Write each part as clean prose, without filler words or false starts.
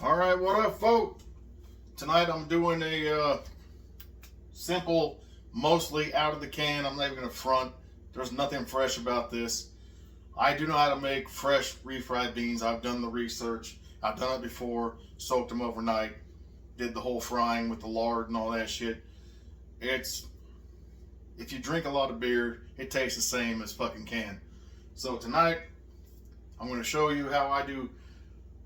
Alright, what up, folks? Tonight I'm doing a simple, mostly out of the can. I'm not even going to front. There's nothing fresh about this. I do know how to make fresh refried beans. I've done the research. I've done it before. Soaked them overnight. Did the whole frying with the lard and all that shit. If you drink a lot of beer, it tastes the same as fucking can. So tonight, I'm going to show you how I do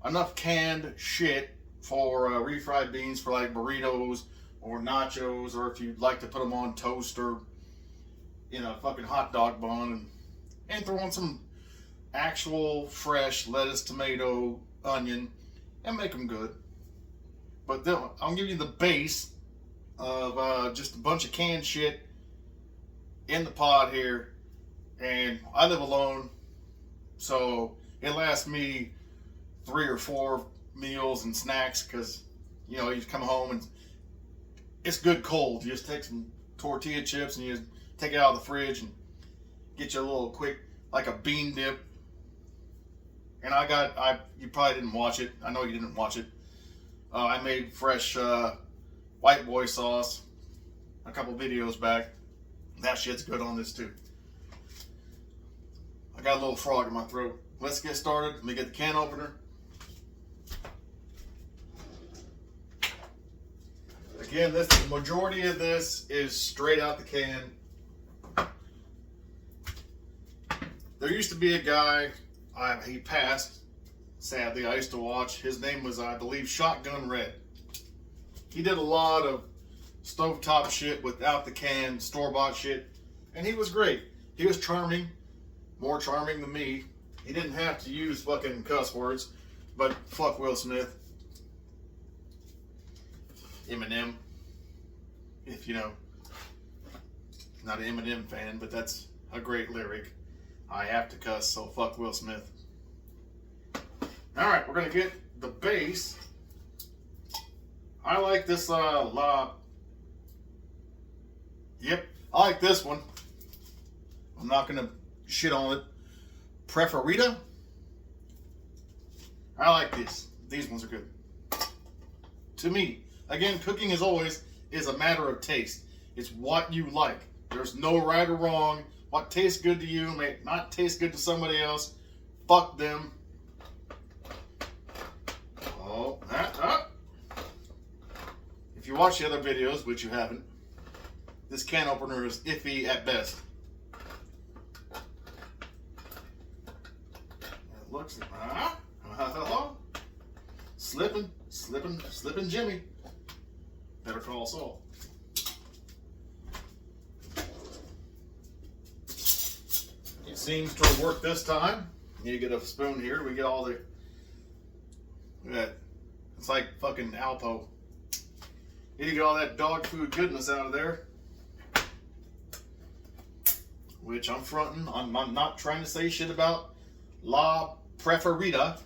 enough canned shit for refried beans for like burritos or nachos, or if you'd like to put them on toast or in a fucking hot dog bun, and throw on some actual fresh lettuce, tomato, onion, and make them good. But then I'll give you the base of just a bunch of canned shit in the pot here, and I live alone, so it lasts me 3 or 4 meals and snacks, because you know, you just come home and it's good cold. You just take some tortilla chips and you just take it out of the fridge and get you a little quick, like a bean dip. And you probably didn't watch it. I know you didn't watch it. I made fresh white boy sauce a couple videos back. That shit's good on this too. I got a little frog in my throat. Let's get started. Let me get the can opener. Again, the majority of this is straight out the can. There used to be a guy, he passed, sadly. I used to watch. His name was, I believe, Shotgun Red. He did a lot of stovetop shit without the can, store-bought shit, and he was great. He was charming, more charming than me. He didn't have to use fucking cuss words, but fuck Will Smith. Eminem, if you know, not an Eminem fan, but that's a great lyric. I have to cuss, so fuck Will Smith. Alright, we're gonna get the base. I like this yep, I like this one. I'm not gonna shit on it. Preferita. I like these. These ones are good. To me. Again, cooking as always is a matter of taste. It's what you like. There's no right or wrong. What tastes good to you may not taste good to somebody else. Fuck them. Oh, that up. If you watch the other videos, which you haven't, this can opener is iffy at best. It looks slipping Jimmy. Better call Saul. It seems to have worked this time. You get a spoon here. We get all the that. It's like fucking Alpo. You get all that dog food goodness out of there. Which I'm fronting. I'm not trying to say shit about La Preferita.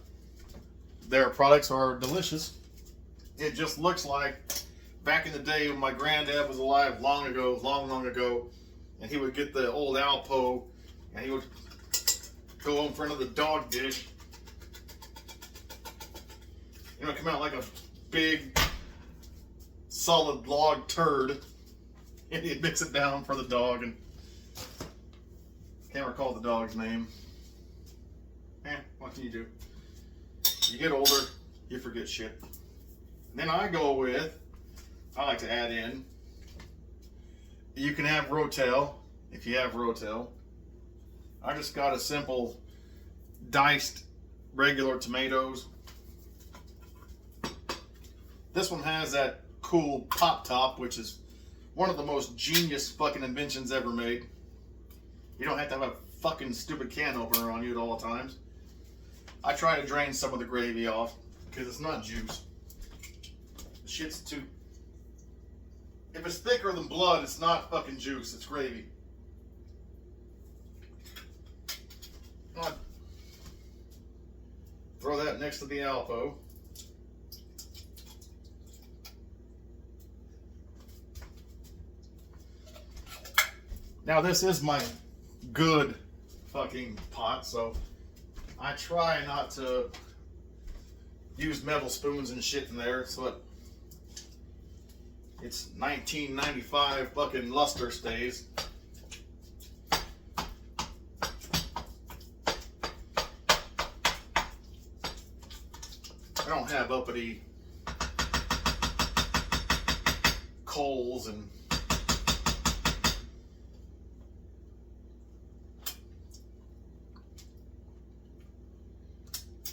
Their products are delicious. It just looks like back in the day when my granddad was alive, long ago, and he would get the old Alpo and he would go in front of the dog dish. You know, come out like a big solid log turd, and he'd mix it down for the dog, and can't recall the dog's name. What can you do? You get older, you forget shit. Then I like to add in, you can have Rotel, if you have Rotel. I just got a simple diced regular tomatoes. This one has that cool pop top, which is one of the most genius fucking inventions ever made. You don't have to have a fucking stupid can opener on you at all times. I try to drain some of the gravy off because it's not juice. The shit's too... If it's thicker than blood, it's not fucking juice, it's gravy. Throw that next to the Alpo. Now this is my good fucking pot, so I try not to used metal spoons and shit in there, so it's 1995 fucking luster stays. I don't have uppity coals and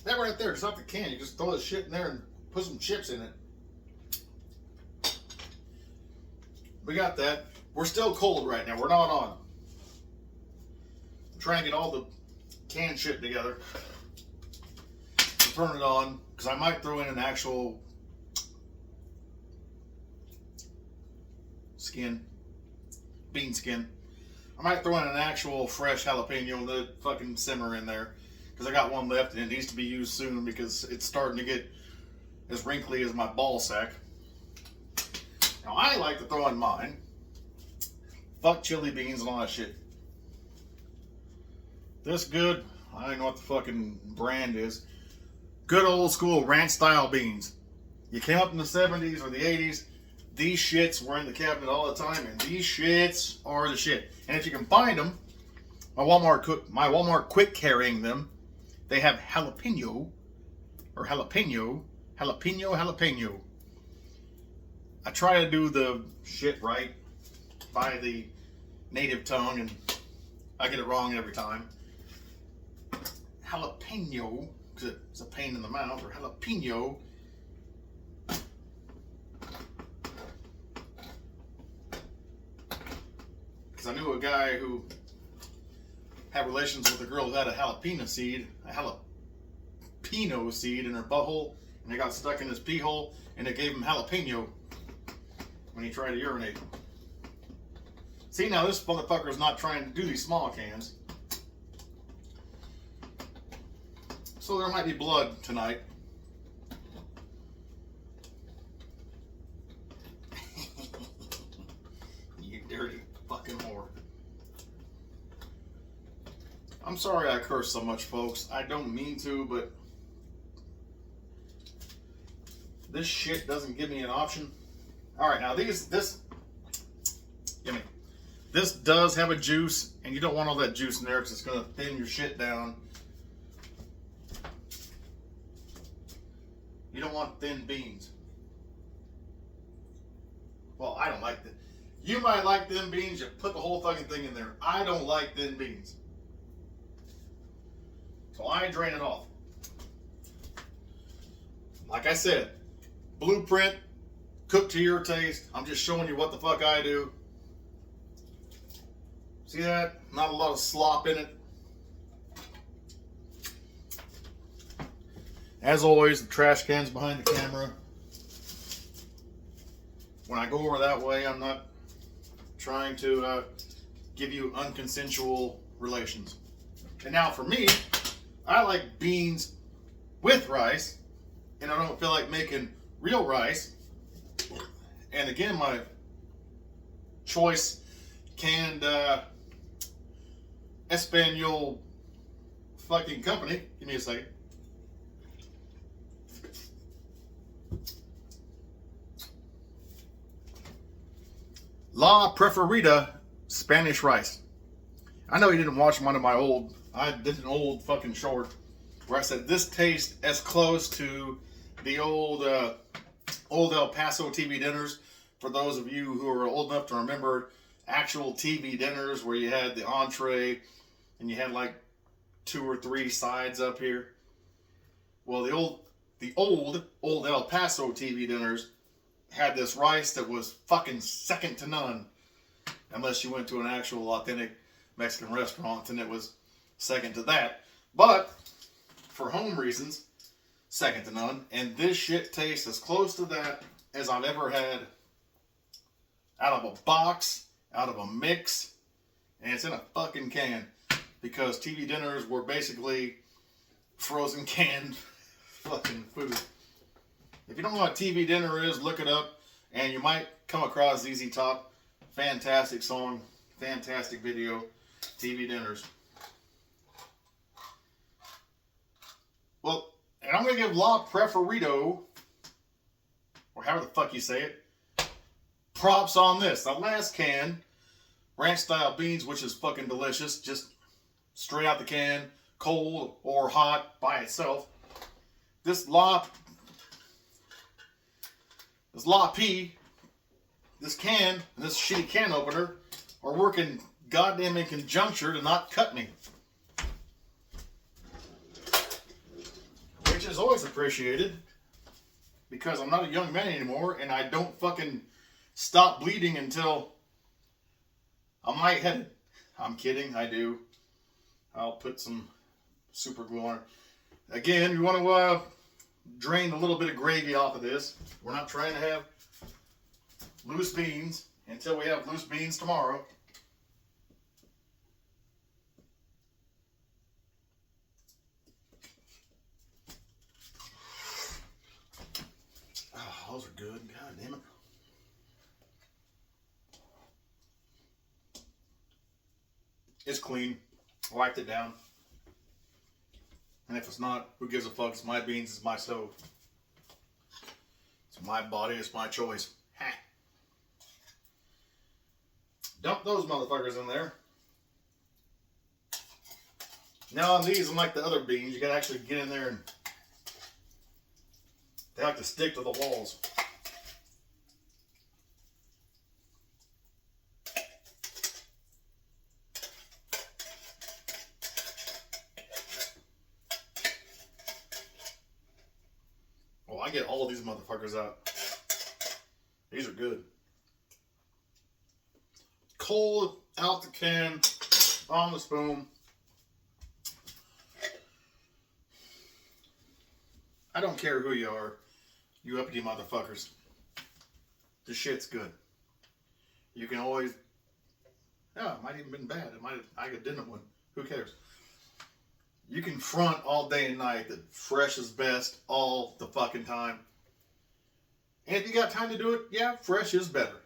that right there, it's not the can. You just throw the shit in there and put some chips in it. We got that. We're still cold right now. We're not on. I'm trying to get all the canned shit together. Turn it on, because I might throw in an actual bean skin. I might throw in an actual fresh jalapeno and let it fucking simmer in there, because I got one left and it needs to be used soon because it's starting to get as wrinkly as my ball sack. Now I like to throw in mine. Fuck chili beans and all that shit. This good, I don't know what the fucking brand is. Good old school ranch style beans. You came up in the 70s or the 80s, these shits were in the cabinet all the time, and these shits are the shit. And if you can find them, my Walmart quick carrying them, they have jalapeno. I try to do the shit right by the native tongue, and I get it wrong every time. Jalapeno, because it's a pain in the mouth, or jalapeno. Because I knew a guy who had relations with a girl who had a jalapeno seed in her butthole, and it got stuck in his pee hole, and it gave him jalapeno when he tried to urinate. See, now this motherfucker's not trying to do these small cans. So there might be blood tonight. You dirty fucking whore. I'm sorry I curse so much, folks. I don't mean to, but this shit doesn't give me an option. Alright, now this does have a juice, and you don't want all that juice in there because it's going to thin your shit down. You don't want thin beans. Well, I don't like that. You might like thin beans. You put the whole fucking thing in there. I don't like thin beans. So I drain it off. Like I said, blueprint, cook to your taste. I'm just showing you what the fuck I do. See that? Not a lot of slop in it. As always, the trash can's behind the camera. When I go over that way, I'm not trying to give you unconsensual relations. And now for me, I like beans with rice, and I don't feel like making real rice. And again, my choice canned Espanol fucking company. Give me a second. La Preferida Spanish rice. I know you didn't watch one of my I did an old fucking short where I said this tastes as close to the old El Paso TV dinners. For those of you who are old enough to remember actual TV dinners where you had the entree and you had like 2 or 3 sides up here. Well, the old El Paso TV dinners had this rice that was fucking second to none, unless you went to an actual authentic Mexican restaurant and it was second to that. But for home reasons, second to none. And this shit tastes as close to that as I've ever had out of a box, out of a mix, and it's in a fucking can, because TV dinners were basically frozen canned fucking food. If you don't know what TV dinner is, look it up, and you might come across ZZ Top. Fantastic song, fantastic video, TV dinners. Well, And I'm going to give La Preferido, or however the fuck you say it, props on this. The last can, ranch style beans, which is fucking delicious, just straight out the can, cold or hot by itself. This La P, this can, and this shitty can opener are working goddamn in conjuncture to not cut me. Which is always appreciated, because I'm not a young man anymore and I don't fucking stop bleeding until I'm lightheaded. I'm kidding, I do. I'll put some super glue on it. Again, you want to drain a little bit of gravy off of this. We're not trying to have loose beans until we have loose beans tomorrow. Oh, those are good. God damn it. It's clean. Wiped it down. And if it's not, who gives a fuck? It's my beans, it's my stove. It's my body, it's my choice. Ha. Dump those motherfuckers in there. Now on these, unlike the other beans, you gotta actually get in there and they like to stick to the walls. Oh, I get all these motherfuckers out. These are good. Cold, out the can, on the spoon. I don't care who you are, you uppity motherfuckers. This shit's good. You can always, yeah, it might even been bad. I didn't win. Who cares? You can front all day and night that fresh is best all the fucking time. And if you got time to do it, yeah, fresh is better.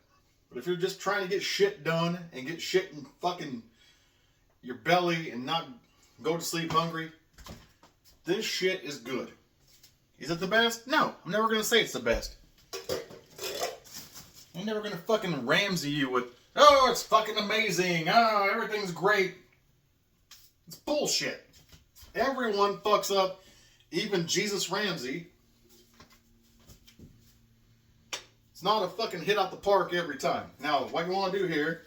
But if you're just trying to get shit done and get shit in fucking your belly and not go to sleep hungry, this shit is good. Is it the best? No, I'm never going to say it's the best. I'm never going to fucking Ramsay you with, oh, it's fucking amazing. Oh, everything's great. It's bullshit. Everyone fucks up, even Jesus Ramsay. It's not a fucking hit out the park every time. Now, what you want to do here,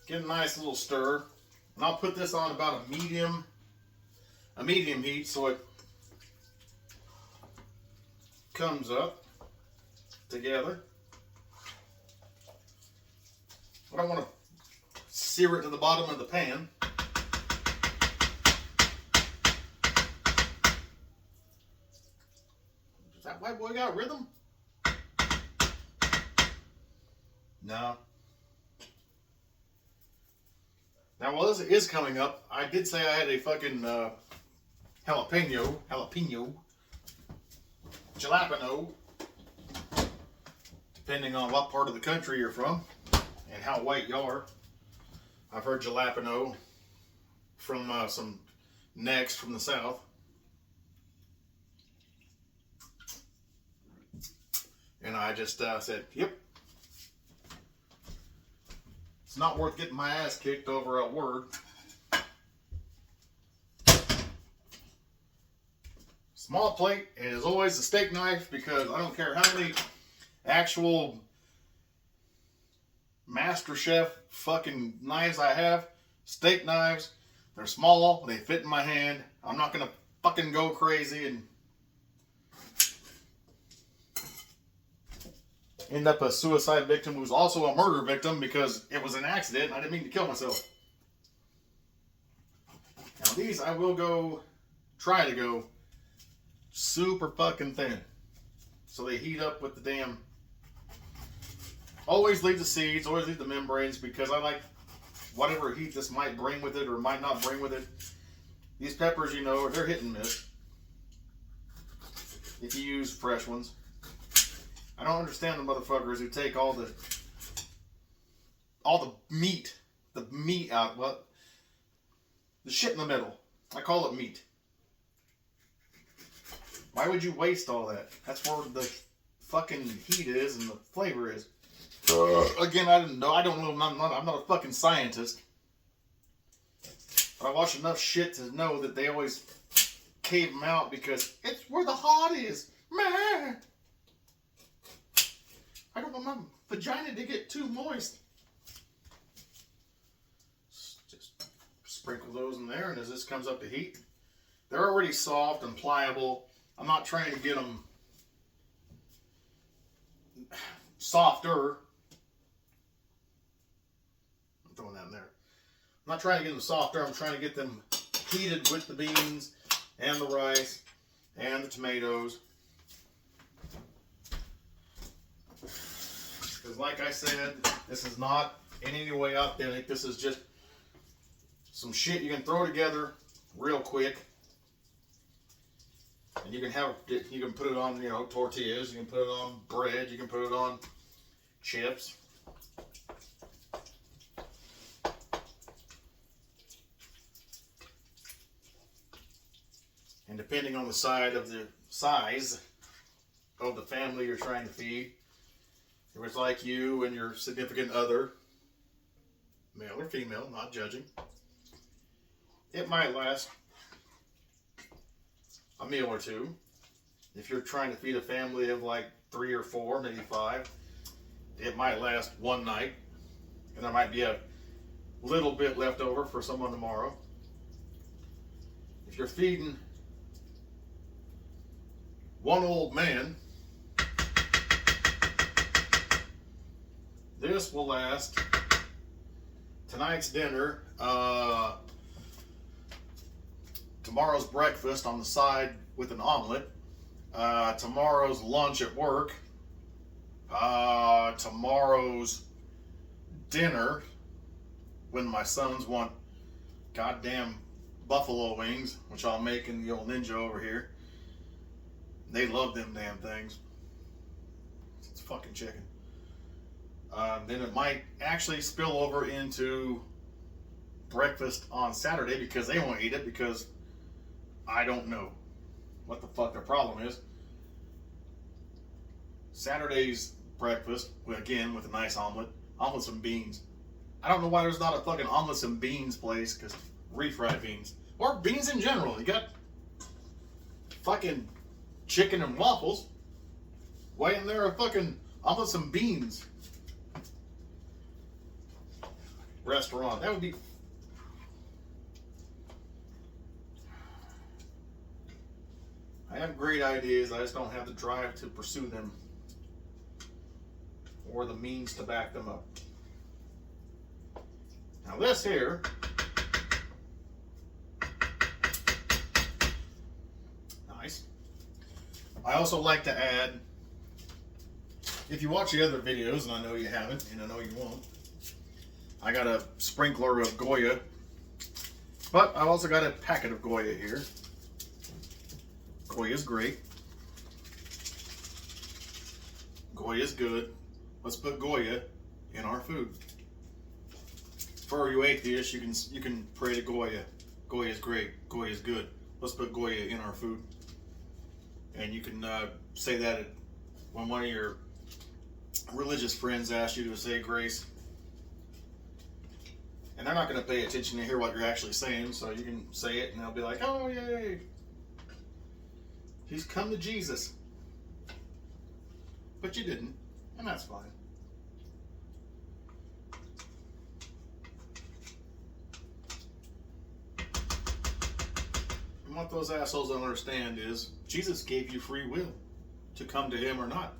get a nice little stir. And I'll put this on about a medium heat so it comes up together. I don't want to sear it to the bottom of the pan. Does that white boy got rhythm? No. Now, while this is coming up, I did say I had a fucking jalapeno, depending on what part of the country you're from and how white you are. I've heard jalapeno from some necks from the south. And I just said, yep. It's not worth getting my ass kicked over a word. Small plate, and as always, a steak knife, because I don't care how many actual Master Chef fucking knives I have. Steak knives, they're small, they fit in my hand. I'm not gonna fucking go crazy and end up a suicide victim who's also a murder victim because it was an accident. I didn't mean to kill myself. Now these I will try to go super fucking thin, so they heat up with the damn. Always leave the seeds, always leave the membranes, because I like whatever heat this might bring with it or might not bring with it. These peppers, you know, they're hit and miss if you use fresh ones. I don't understand the motherfuckers who take all the meat out, well, the shit in the middle. I call it meat. Why would you waste all that? That's where the fucking heat is and the flavor is. Again, I don't know. I'm not a fucking scientist. But I watch enough shit to know that they always cave them out because it's where the hot is. Man, I don't want my vagina to get too moist. Just sprinkle those in there, and as this comes up to heat, they're already soft and pliable. I'm not trying to get them softer. I'm throwing that in there. I'm not trying to get them softer. I'm trying to get them heated with the beans and the rice and the tomatoes. Because like I said, this is not in any way authentic. This is just some shit you can throw together real quick. And you can put it on, tortillas, you can put it on bread, you can put it on chips. And depending on the size of the family you're trying to feed, if it's like you and your significant other, male or female, not judging, it might last a meal or two. If you're trying to feed a family of like 3 or 4, maybe 5, it might last one night, and there might be a little bit left over for someone tomorrow. If you're feeding one old man, this will last tonight's dinner, tomorrow's breakfast on the side with an omelet, tomorrow's lunch at work, tomorrow's dinner when my sons want goddamn buffalo wings, which I'll make in the old Ninja over here. They love them damn things. It's fucking chicken. Then it might actually spill over into breakfast on Saturday because they won't eat it because I don't know what the fuck their problem is. Saturday's breakfast, again, with a nice omelets and beans. I don't know why there's not a fucking omelets and beans place, because refried beans. Or beans in general. You got fucking chicken and waffles. Why isn't there a fucking omelets and beans restaurant? That would be... I have great ideas, I just don't have the drive to pursue them or the means to back them up. Now this here nice. I also like to add, if you watch the other videos, and I know you haven't, and I know you won't, I got a sprinkler of Goya, but I've also got a packet of Goya here. Goya is great. Goya is good. Let's put Goya in our food. For you atheists, you can pray to Goya. Goya is great. Goya is good. Let's put Goya in our food. And you can say that when one of your religious friends asks you to say grace. And they're not going to pay attention to hear what you're actually saying, so you can say it and they'll be like, oh, yay. He's come to Jesus. But you didn't, and that's fine. And what those assholes don't understand is Jesus gave you free will to come to him or not.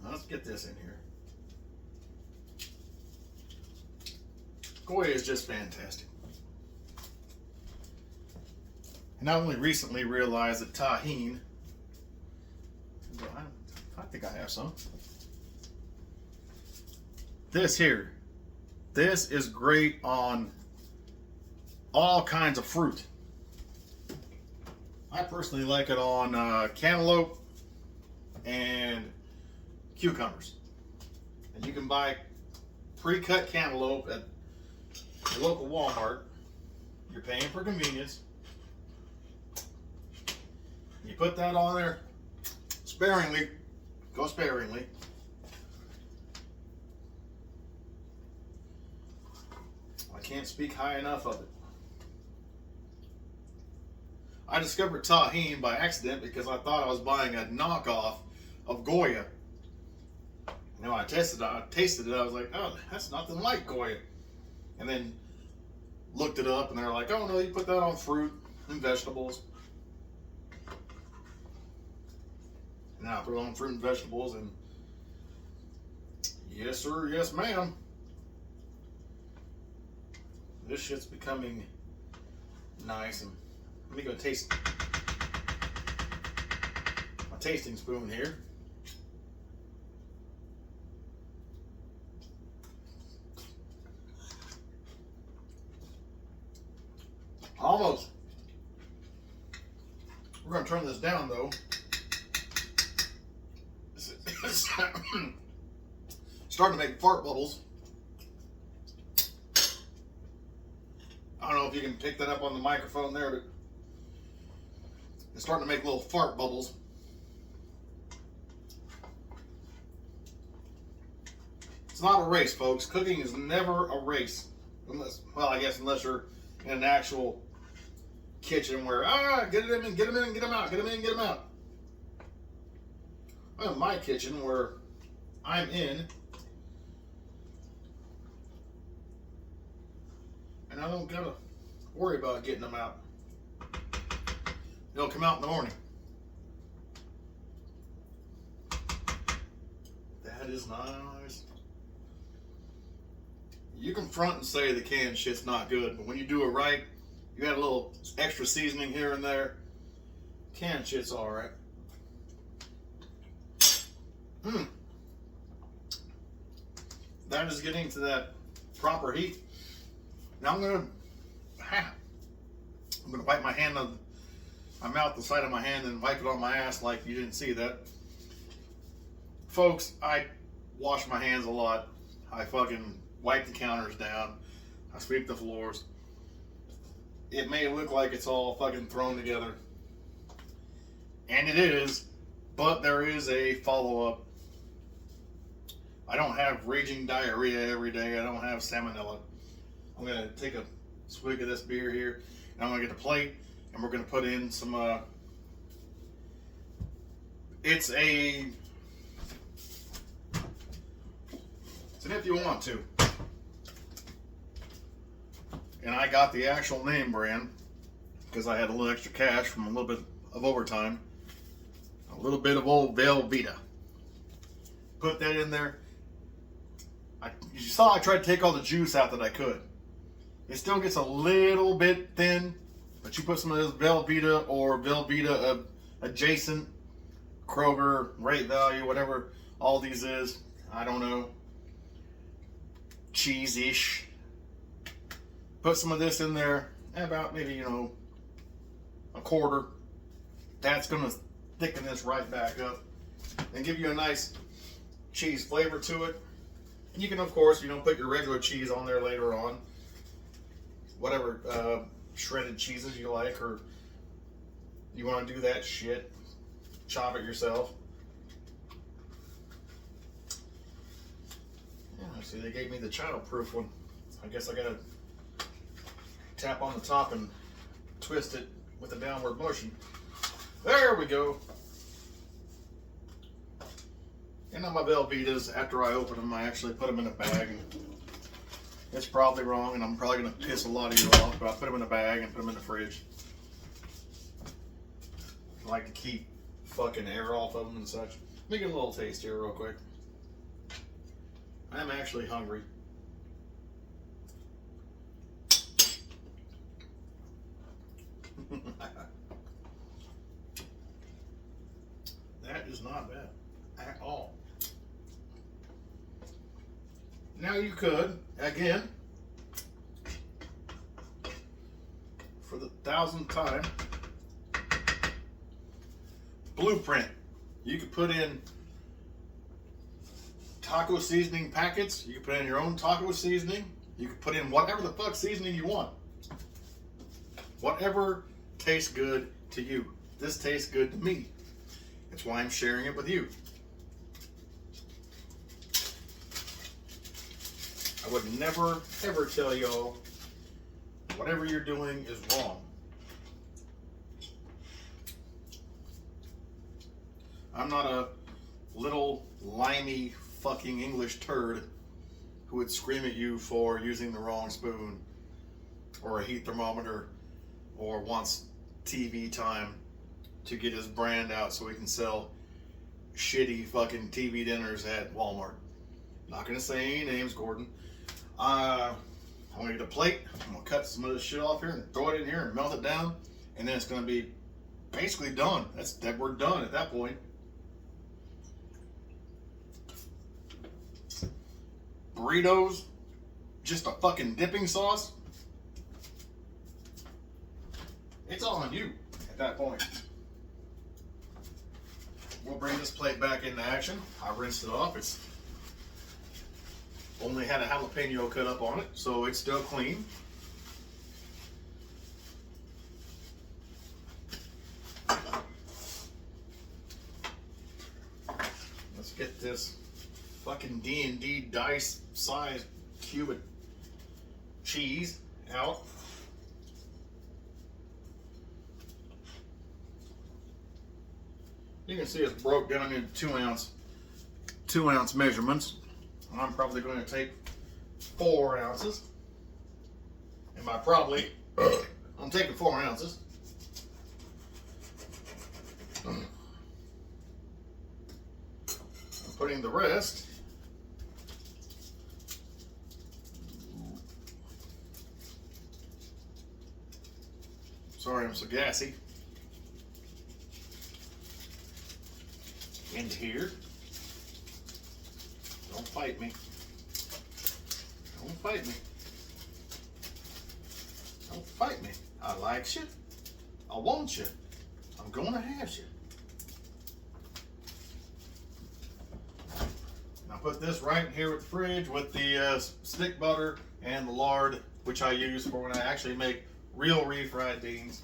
Now let's get this in here. Goya is just fantastic. And I only recently realized that tahine, I think I have some. This is great on all kinds of fruit. I personally like it on cantaloupe and cucumbers. And you can buy pre-cut cantaloupe at your local Walmart. You're paying for convenience. You put that on there sparingly. Go sparingly. I can't speak high enough of it. I discovered tahine by accident because I thought I was buying a knockoff of Goya. You know, I tasted it, I was like, oh, that's nothing like Goya. And then looked it up, and they're like, oh no, you put that on fruit and vegetables. And now I put it on fruit and vegetables, and yes sir, yes ma'am. This shit's becoming nice. And let me go taste my tasting spoon here. Almost. We're going to turn this down though. It's starting to make fart bubbles. I don't know if you can pick that up on the microphone there, but it's starting to make little fart bubbles. It's not a race, folks. Cooking is never a race. Unless, well, I guess unless you're in an actual kitchen where, get them in, get them in, get them out, get them in, get them out. I'm in my kitchen where I'm in, and I don't gotta worry about getting them out. They'll come out in the morning. That is nice. You can front and say the canned shit's not good, but when you do it right, you add a little extra seasoning here and there, canned shit's alright. That is getting to that proper heat. Now I'm gonna wipe my hand on my mouth, the side of my hand, and wipe it on my ass like you didn't see that. Folks, I wash my hands a lot. I fucking wipe the counters down. I sweep the floors. It may look like it's all fucking thrown together, and it is, but there is a follow-up. I don't have raging diarrhea every day. I don't have salmonella. I'm going to take a swig of this beer here, and I'm going to get the plate, and we're going to put in some, it's an if you want to. And I got the actual name brand because I had a little extra cash from a little bit of overtime. A little bit of old Velveeta. Put that in there. You saw I tried to take all the juice out that I could. It still gets a little bit thin, but you put some of this Velveeta or Velveeta adjacent, Kroger, rate value, whatever all these is. I don't know. Cheese-ish. Put some of this in there, about maybe, a quarter. That's going to thicken this right back up and give you a nice cheese flavor to it. And you can, of course, put your regular cheese on there later on. Whatever shredded cheeses you like, or you want to do that shit. Chop it yourself. Yeah, see, they gave me the child-proof one. I guess I got to tap on the top and twist it with a downward motion. There we go. And on my Velveetas, after I open them, I actually put them in a bag. And it's probably wrong, and I'm probably going to piss a lot of you off, but I put them in a bag and put them in the fridge. I like to keep fucking air off of them and such. Let me get a little taste here real quick. I'm actually hungry. That is not bad at all. Now you could, again, for the 1000th time, blueprint. You could put in taco seasoning packets. You could put in your own taco seasoning. You could put in whatever the fuck seasoning you want. Whatever tastes good to you. this tastes good to me. It's why I'm sharing it with you. I would never, ever tell y'all whatever you're doing is wrong. I'm not a little limey fucking English turd who would scream at you for using the wrong spoon or a heat thermometer or wants TV time to get his brand out so he can sell shitty fucking TV dinners at Walmart. Not gonna say any names, Gordon. I'm gonna get a plate. I'm gonna cut some of this shit off here and throw it in here and melt it down, and then it's gonna be basically done. We're done at that point. Burritos, just a fucking dipping sauce. It's all on you at that point. We'll bring this plate back into action. I rinsed it off. It's only had a jalapeno cut up on it, so it's still clean. Let's get this fucking D&D dice size cube of cheese out. You can see it's broke down into 2 ounce measurements. I'm probably going to take 4 ounces. And by probably, I'm taking 4 ounces. I'm putting the rest sorry, I'm so gassy. Into here. Don't fight me. Don't fight me. Don't fight me. I like you. I want you. I'm gonna have you. Now put this right here with the fridge with the stick butter and the lard, which I use for when I actually make real refried beans.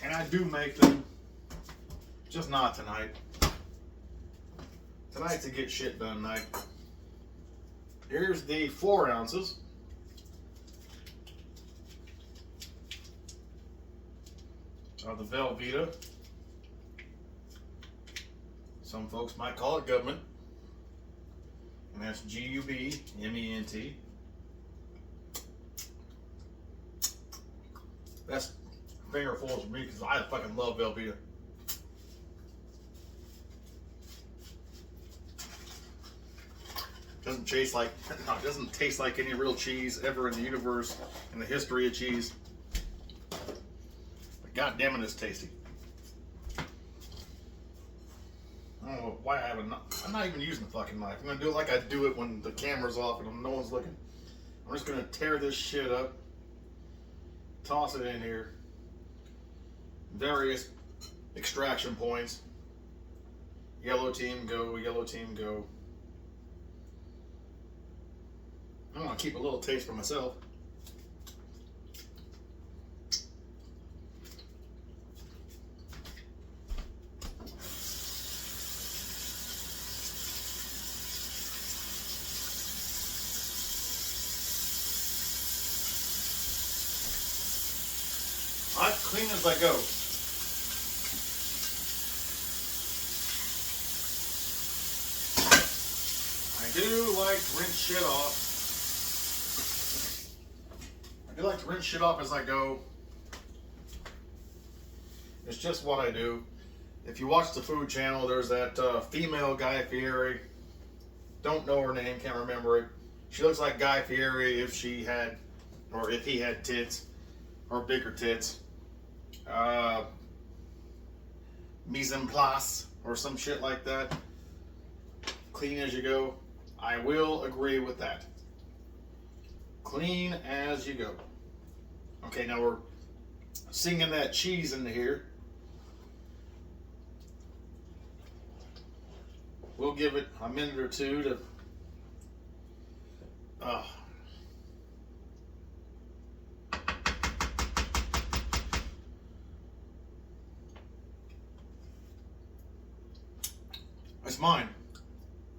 And I do make them, just not tonight. Tonight's a get shit done night. Here's the 4 ounces. Of the Velveeta. Some folks might call it government. And that's G-U-B-M-E-N-T. That's fingerfuls for me because I fucking love Velveeta. Doesn't taste like any real cheese ever in the universe, in the history of cheese. But god damn it, it's tasty. I don't know why I'm not even using the fucking knife. I'm gonna do it like I do it when the camera's off and no one's looking. I'm just gonna tear this shit up, toss it in here. Various extraction points. Yellow team go, yellow team go. I want to keep a little taste for myself. I'm clean as I go. I do like to rinse shit off. I like to rinse shit off as I go. It's just what I do. If you watch the Food Channel, there's that female Guy Fieri. Don't know her name, can't remember it. She looks like Guy Fieri if she had, or if he had tits, or bigger tits. Mise en place, or some shit like that. Clean as you go. I will agree with that. Clean as you go. Okay, now we're singing that cheese into here. We'll give it a minute or two to It's mine.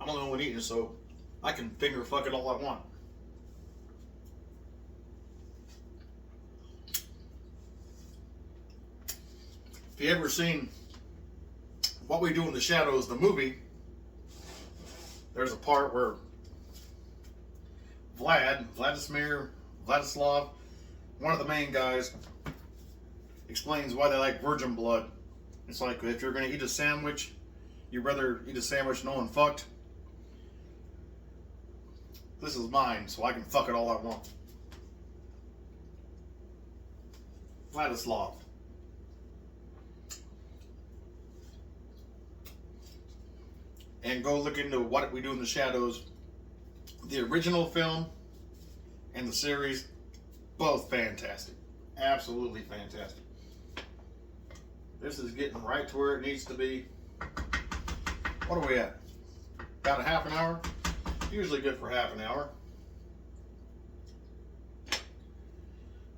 I'm the only one eating it, so I can finger fuck it all I want. If you ever seen What We Do in the Shadows, the movie, there's a part where Vladislav, one of the main guys, explains why they like virgin blood. It's like, if you're going to eat a sandwich, you'd rather eat a sandwich no one fucked. This is mine, so I can fuck it all I want. Vladislav. And go look into What We Do in the Shadows. The original film and the series, both fantastic. Absolutely fantastic. This is getting right to where it needs to be. What are we at? About a half an hour? Usually good for half an hour.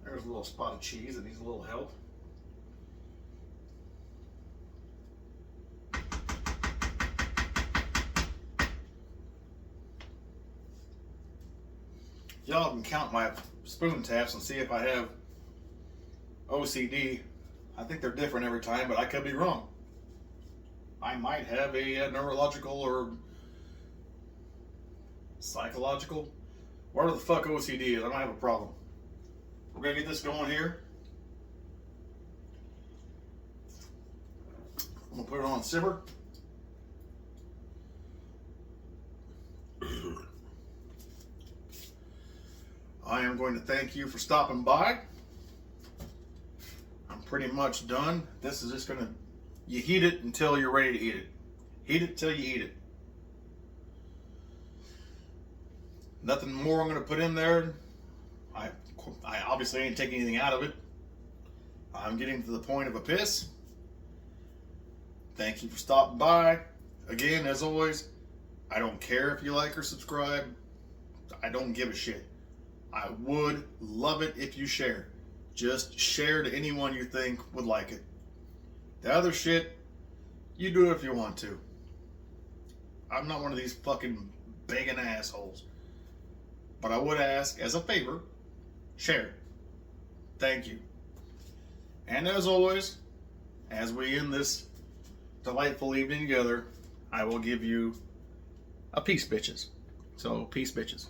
There's a little spot of cheese that needs a little help. Y'all can count my spoon taps and see if I have OCD. I think they're different every time, but I could be wrong. I might have a neurological or psychological, whatever the fuck OCD is. I don't have a problem. We're gonna get this going here. I'm gonna put it on simmer. I am going to thank you for stopping by. I'm pretty much done. This is just gonna, you heat it until you're ready to eat it. Heat it till you eat it. Nothing more I'm gonna put in there. I obviously ain't taking anything out of it. I'm getting to the point of a piss. Thank you for stopping by. Again, as always, I don't care if you like or subscribe. I don't give a shit. I would love it if you share. Just share to anyone you think would like it. The other shit, you do it if you want to. I'm not one of these fucking begging assholes. But I would ask, as a favor, share. Thank you. And as always, as we end this delightful evening together, I will give you a peace, bitches. So, peace, bitches.